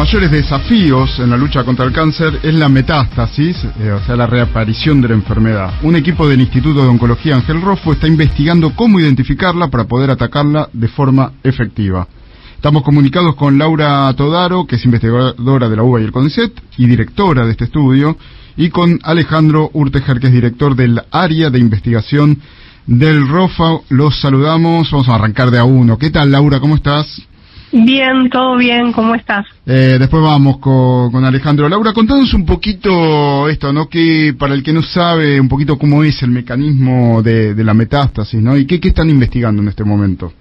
mayores desafíos en la lucha contra el cáncer es la metástasis, o sea, la reaparición de la enfermedad. Un equipo del Instituto de Oncología Ángel Roffo está investigando cómo identificarla para poder atacarla de forma efectiva. Estamos comunicados con Laura Todaro, que es investigadora de la UBA y el CONICET y directora de este estudio, y con Alejandro Urteger, que es director del área de investigación del Roffo. Los saludamos, vamos a arrancar de a uno. ¿Qué tal, Laura? ¿Cómo estás? Bien, todo bien, ¿cómo estás? Después vamos con Alejandro. Laura, contanos un poquito esto, ¿no? Que para el que no sabe un poquito cómo es el mecanismo de la metástasis, ¿no? Y qué están investigando en este momento.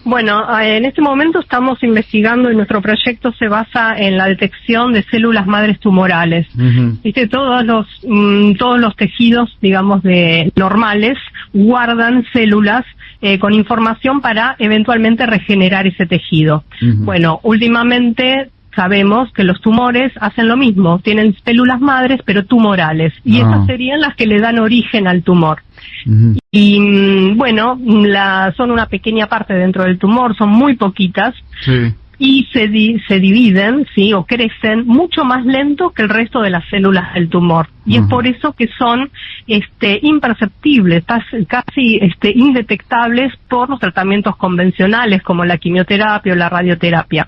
Bueno, en este momento estamos investigando y nuestro proyecto se basa en la detección de células madres tumorales. Viste, todos los tejidos, digamos, normales guardan células con información para eventualmente regenerar ese tejido. Bueno, últimamente sabemos que los tumores hacen lo mismo, tienen células madres pero tumorales, y esas serían las que le dan origen al tumor. Y bueno, son una pequeña parte dentro del tumor, son muy poquitas, y se dividen, ¿sí? O crecen mucho más lento que el resto de las células del tumor. Y es por eso que son imperceptibles, casi indetectables por los tratamientos convencionales como la quimioterapia o la radioterapia.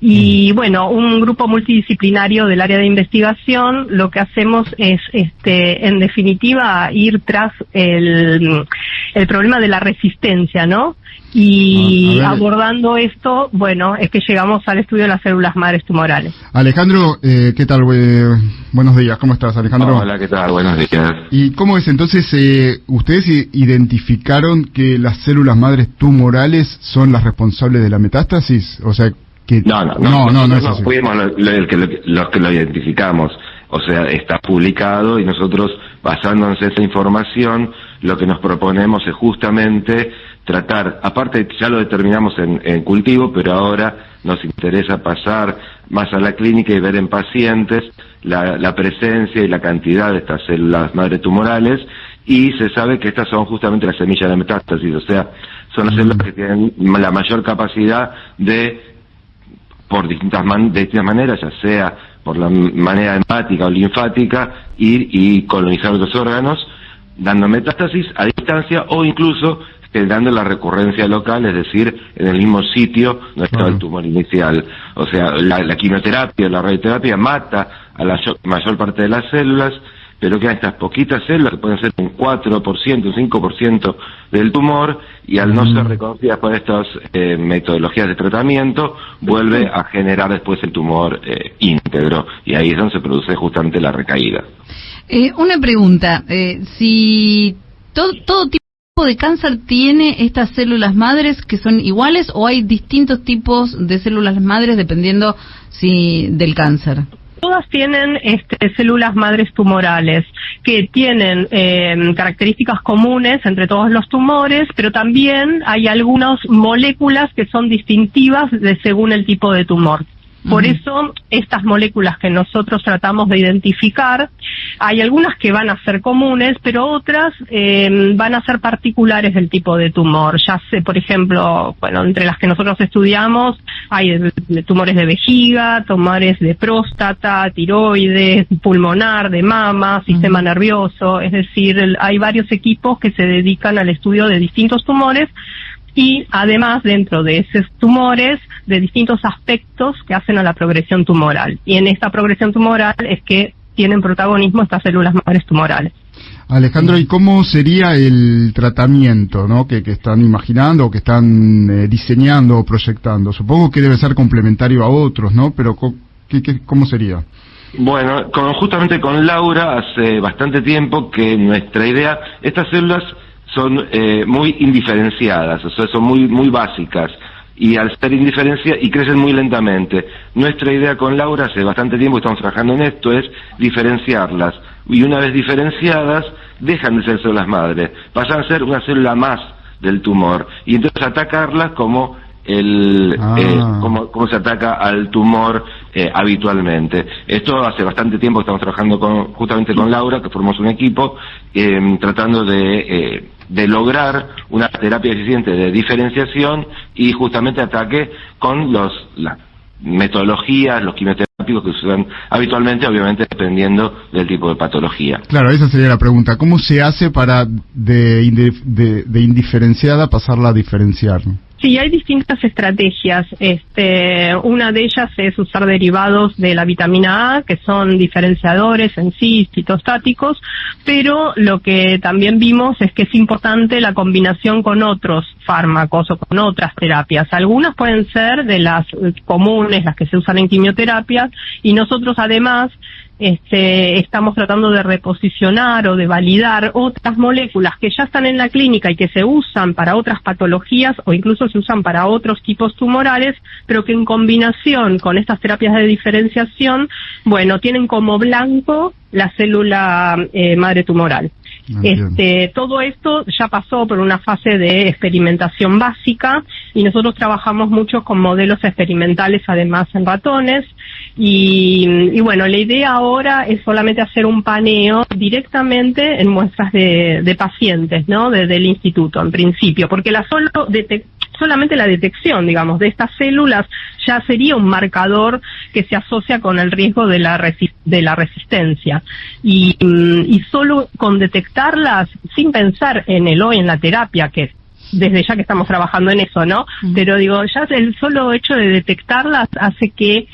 Y bueno, un grupo multidisciplinario del área de investigación, lo que hacemos es, en definitiva, ir tras el problema de la resistencia, ¿no? Y abordando esto, bueno, es que llegamos al estudio de las células madres tumorales. Alejandro, ¿qué tal? Buenos días, ¿cómo estás, Alejandro? Hola, ¿qué tal? Buenos días. ¿Y cómo es entonces, ustedes identificaron que las células madres tumorales son las responsables de la metástasis? O sea, no fuimos los que lo identificamos, o sea, está publicado y nosotros, basándonos en esa información, lo que nos proponemos es justamente tratar, aparte ya lo determinamos en cultivo, pero ahora nos interesa pasar más a la clínica y ver en pacientes la presencia y la cantidad de estas células madre tumorales, y se sabe que estas son justamente las semillas de metástasis, o sea, son las células que tienen la mayor capacidad de distintas maneras, ya sea por la manera hepática o linfática, ir y colonizar otros órganos, dando metástasis a distancia o incluso generando la recurrencia local, es decir, en el mismo sitio donde estaba el tumor inicial. O sea, la quimioterapia, la radioterapia mata a la mayor parte de las células, pero quedan estas poquitas células que pueden ser un 4%, un 5% del tumor, y al no ser reconocidas por estas metodologías de tratamiento, vuelve a generar después el tumor íntegro, y ahí es donde se produce justamente la recaída. Una pregunta, si todo tipo de cáncer tiene estas células madres que son iguales, o hay distintos tipos de células madres dependiendo del cáncer? Todas tienen células madres tumorales que tienen características comunes entre todos los tumores, pero también hay algunas moléculas que son distintivas según el tipo de tumor. Por eso, estas moléculas que nosotros tratamos de identificar, hay algunas que van a ser comunes, pero otras van a ser particulares del tipo de tumor. Ya sé, por ejemplo, bueno, entre las que nosotros estudiamos, hay tumores de vejiga, tumores de próstata, tiroides, pulmonar, de mama, sistema nervioso. Es decir, hay varios equipos que se dedican al estudio de distintos tumores, y además dentro de esos tumores de distintos aspectos que hacen a la progresión tumoral. Y en esta progresión tumoral es que tienen protagonismo estas células madres tumorales. Alejandro, ¿y cómo sería el tratamiento, ¿no? que están imaginando o que están diseñando o proyectando? Supongo que debe ser complementario a otros, ¿no? Pero ¿cómo sería? Bueno, justamente con Laura hace bastante tiempo que nuestra idea, estas células son muy indiferenciadas, o sea, son muy básicas, y al ser indiferenciadas y crecen muy lentamente. Nuestra idea con Laura, hace bastante tiempo que estamos trabajando en esto, es diferenciarlas, y una vez diferenciadas, dejan de ser células madres, pasan a ser una célula más del tumor, y entonces atacarlas como cómo se ataca al tumor habitualmente. Esto hace bastante tiempo que estamos trabajando justamente con Laura, que formamos un equipo tratando de lograr una terapia eficiente de diferenciación y justamente ataque con metodologías, los quimioterápicos que se usan habitualmente, obviamente dependiendo del tipo de patología. Claro, esa sería la pregunta. ¿Cómo se hace para de indiferenciada pasarla a diferenciar? Sí, hay distintas estrategias. Una de ellas es usar derivados de la vitamina A, que son diferenciadores en sí, citostáticos, pero lo que también vimos es que es importante la combinación con otros fármacos o con otras terapias. Algunas pueden ser de las comunes, las que se usan en quimioterapia, y nosotros además estamos tratando de reposicionar o de validar otras moléculas que ya están en la clínica y que se usan para otras patologías o incluso se usan para otros tipos tumorales, pero que en combinación con estas terapias de diferenciación, bueno, tienen como blanco la célula madre tumoral. Todo esto ya pasó por una fase de experimentación básica y nosotros trabajamos mucho con modelos experimentales además en ratones y bueno, la idea ahora es solamente hacer un paneo directamente en muestras de pacientes, ¿no? Del instituto en principio, porque solamente la detección, digamos, de estas células ya sería un marcador que se asocia con el riesgo de la resistencia. Y solo con detectarlas, sin pensar en en la terapia, que desde ya que estamos trabajando en eso, ¿no? Pero digo, ya el solo hecho de detectarlas hace que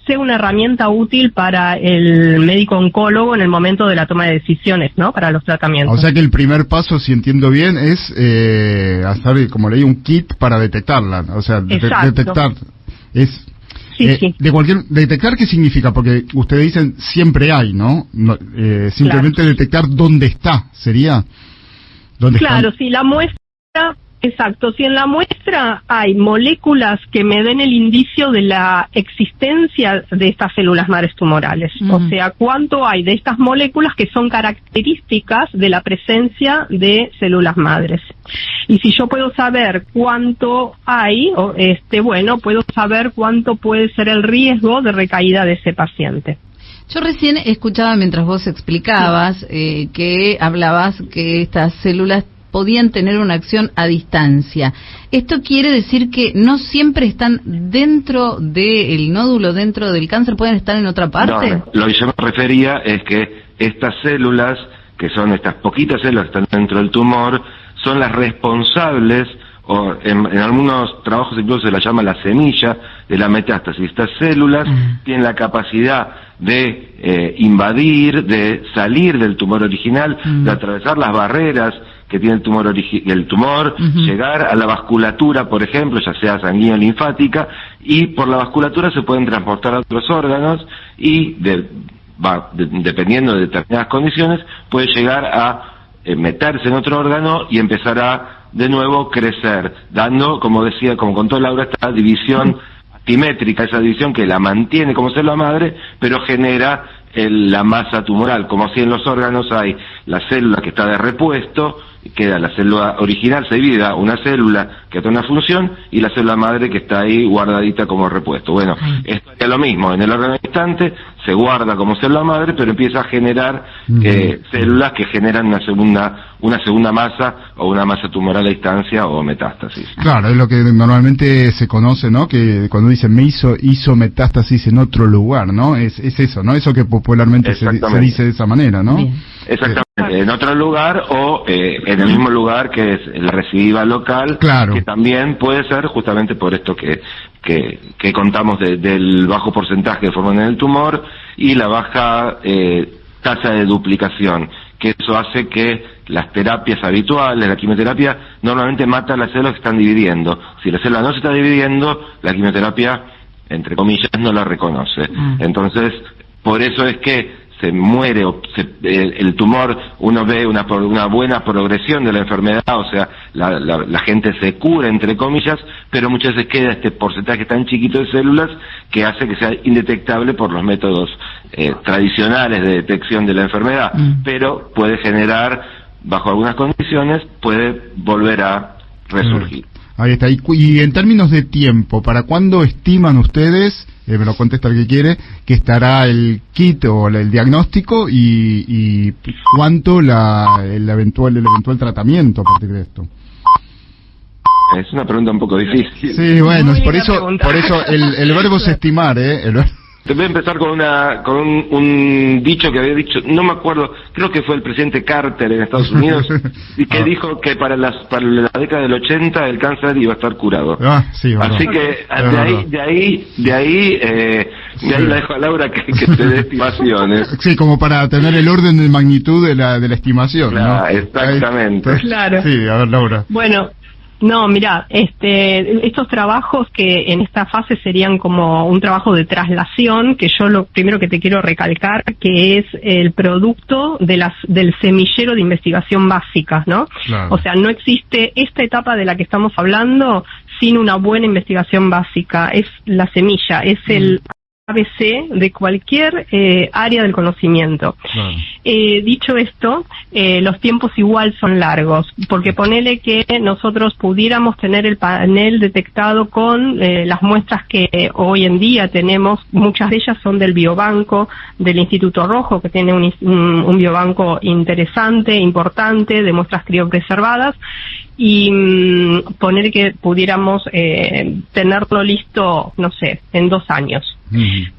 sea una herramienta útil para el médico oncólogo en el momento de la toma de decisiones, ¿no? Para los tratamientos. O sea que el primer paso, si entiendo bien, es hacer, como leí, un kit para detectarla. O sea, detectar es... Sí. ¿Detectar qué significa? Porque ustedes dicen siempre hay, ¿no? Simplemente claro. Detectar dónde está, ¿sería? ¿Dónde claro, están? Si la muestra... Exacto, si en la muestra hay moléculas que me den el indicio de la existencia de estas células madres tumorales, o sea, cuánto hay de estas moléculas que son características de la presencia de células madres. Y si yo puedo saber cuánto hay, bueno, puedo saber cuánto puede ser el riesgo de recaída de ese paciente. Yo recién escuchaba mientras vos explicabas que hablabas que estas células podían tener una acción a distancia. ¿Esto quiere decir que no siempre están dentro del nódulo, dentro del cáncer, pueden estar en otra parte? No, lo que yo me refería es que estas células, que son estas poquitas células que están dentro del tumor, son las responsables, o en algunos trabajos incluso se la llama la semilla de la metástasis. Estas células tienen la capacidad de invadir, de salir del tumor original, de atravesar las barreras que tiene el tumor, llegar a la vasculatura, por ejemplo, ya sea sanguínea o linfática, y por la vasculatura se pueden transportar a otros órganos y, dependiendo de determinadas condiciones, puede llegar a meterse en otro órgano y empezar a, de nuevo, crecer, dando, como contó Laura, esta división asimétrica, esa división que la mantiene como célula madre, pero genera la masa tumoral. Como si en los órganos hay la célula que está de repuesto, queda la célula original, se divide a una célula que tiene una función y la célula madre que está ahí guardadita como repuesto. Bueno, esto es lo mismo, en el órgano distante se guarda como célula madre, pero empieza a generar células que generan una segunda masa o una masa tumoral a distancia o metástasis. Claro, es lo que normalmente se conoce, ¿no? Que cuando dicen hizo metástasis en otro lugar, ¿no? Es eso, ¿no? Eso que popularmente se dice de esa manera, ¿no? Bien. Exactamente, en otro lugar o en el mismo lugar que es la recidiva local, claro, que también puede ser justamente por esto que contamos del bajo porcentaje de forman en el tumor y la baja tasa de duplicación, que eso hace que las terapias habituales, la quimioterapia, normalmente mata a las células que están dividiendo. Si la célula no se está dividiendo, la quimioterapia, entre comillas, no la reconoce. Entonces, por eso es que se muere el tumor, uno ve una buena progresión de la enfermedad, o sea, la gente se cura, entre comillas, pero muchas veces queda este porcentaje tan chiquito de células que hace que sea indetectable por los métodos tradicionales de detección de la enfermedad, pero puede generar, bajo algunas condiciones, puede volver a resurgir. Ahí está. Y en términos de tiempo, ¿para cuándo estiman ustedes, me lo contesta el que quiere, que estará el kit o el diagnóstico y cuánto el eventual tratamiento a partir de esto? Es una pregunta un poco difícil. Sí, bueno, por eso el verbo es estimar, Te voy a empezar con un dicho que había dicho, no me acuerdo, creo que fue el presidente Carter en Estados Unidos, y que dijo que para la década del 80 el cáncer iba a estar curado. Sí, así que de ahí la dejo a Laura que se dé estimaciones. Sí, como para tener el orden de magnitud de la estimación, claro, ¿no? Exactamente. Claro. Sí, a ver, Laura. Bueno. No, mira, estos trabajos que en esta fase serían como un trabajo de traslación, que yo lo primero que te quiero recalcar, que es el producto del semillero de investigación básica, ¿no? Claro. O sea, no existe esta etapa de la que estamos hablando sin una buena investigación básica. Es la semilla, es el ABC de cualquier área del conocimiento. Claro. Dicho esto, los tiempos igual son largos, porque ponele que nosotros pudiéramos tener el panel detectado con las muestras que hoy en día tenemos, muchas de ellas son del biobanco del Instituto Rojo, que tiene un biobanco interesante, importante, de muestras criopreservadas, y poner que pudiéramos tenerlo listo, no sé, en 2 años.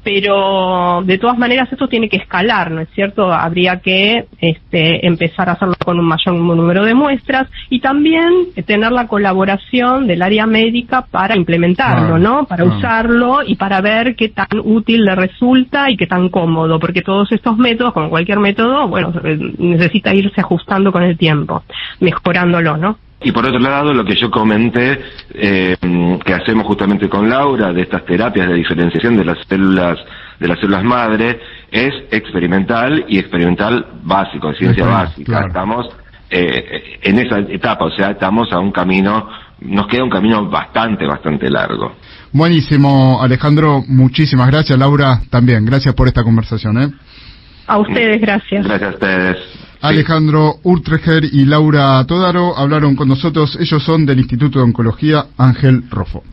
Pero de todas maneras esto tiene que escalar, ¿no es cierto? Habría que empezar a hacerlo con un mayor número de muestras y también tener la colaboración del área médica para implementarlo, ¿no? Para usarlo y para ver qué tan útil le resulta y qué tan cómodo, porque todos estos métodos, como cualquier método, bueno, necesita irse ajustando con el tiempo, mejorándolo, ¿no? Y por otro lado, lo que yo comenté, que hacemos justamente con Laura, de estas terapias de diferenciación de las células madre, es experimental y experimental básico, de ciencia básica. Claro. Estamos en esa etapa, o sea, estamos a un camino, nos queda un camino bastante largo. Buenísimo, Alejandro, muchísimas gracias. Laura, también, gracias por esta conversación. A ustedes, gracias. Gracias a ustedes. Alejandro Urtreger y Laura Todaro hablaron con nosotros. Ellos son del Instituto de Oncología Ángel Roffo.